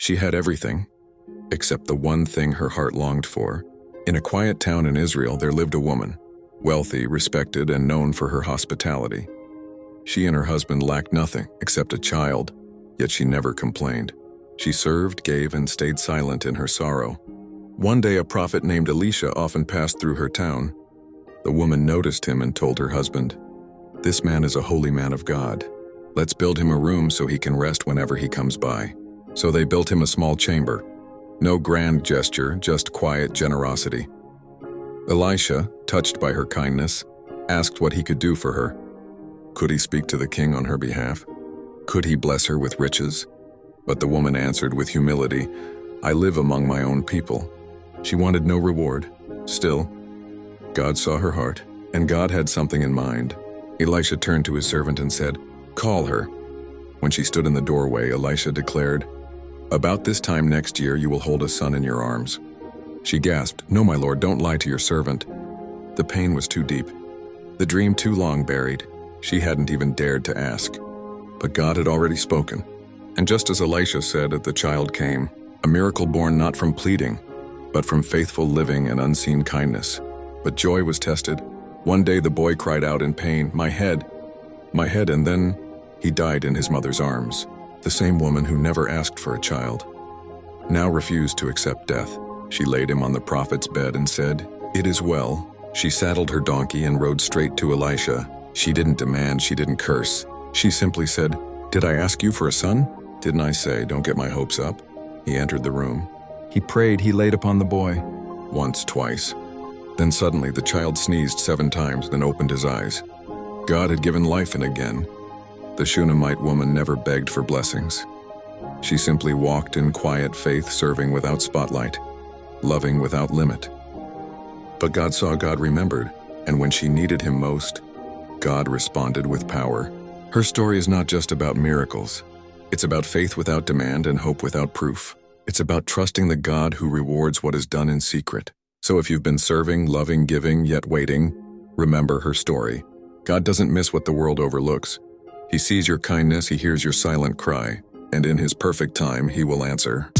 She had everything, except the one thing her heart longed for. In a quiet town in Israel, there lived a woman, wealthy, respected, and known for her hospitality. She and her husband lacked nothing except a child, yet she never complained. She served, gave, and stayed silent in her sorrow. One day, a prophet named Elisha often passed through her town. The woman noticed him and told her husband, "This man is a holy man of God. Let's build him a room so he can rest whenever he comes by." So they built him a small chamber. No grand gesture, just quiet generosity. Elisha, touched by her kindness, asked what he could do for her. Could he speak to the king on her behalf? Could he bless her with riches? But the woman answered with humility, "I live among my own people." She wanted no reward. Still, God saw her heart, and God had something in mind. Elisha turned to his servant and said, "Call her." When she stood in the doorway, Elisha declared, "About this time next year you will hold a son in your arms." She gasped, "No, my lord, don't lie to your servant." The pain was too deep, the dream too long buried. She hadn't even dared to ask. But God had already spoken. And just as Elisha said, the child came, a miracle born not from pleading, but from faithful living and unseen kindness. But joy was tested. One day the boy cried out in pain, my head," and then he died in his mother's arms. The same woman who never asked for a child now refused to accept death. She laid him on the prophet's bed and said, "It is well." She saddled her donkey and rode straight to Elisha. She didn't demand, she didn't curse. She simply said, "Did I ask you for a son? Didn't I say, don't get my hopes up?" He entered the room. He prayed, he laid upon the boy. Once, twice. Then suddenly the child sneezed 7 times, then opened his eyes. God had given life, and again, the Shunammite woman never begged for blessings. She simply walked in quiet faith, serving without spotlight, loving without limit. But God remembered, and when she needed him most, God responded with power. Her story is not just about miracles. It's about faith without demand and hope without proof. It's about trusting the God who rewards what is done in secret. So if you've been serving, loving, giving, yet waiting, remember her story. God doesn't miss what the world overlooks. He sees your kindness, he hears your silent cry, and in his perfect time, he will answer.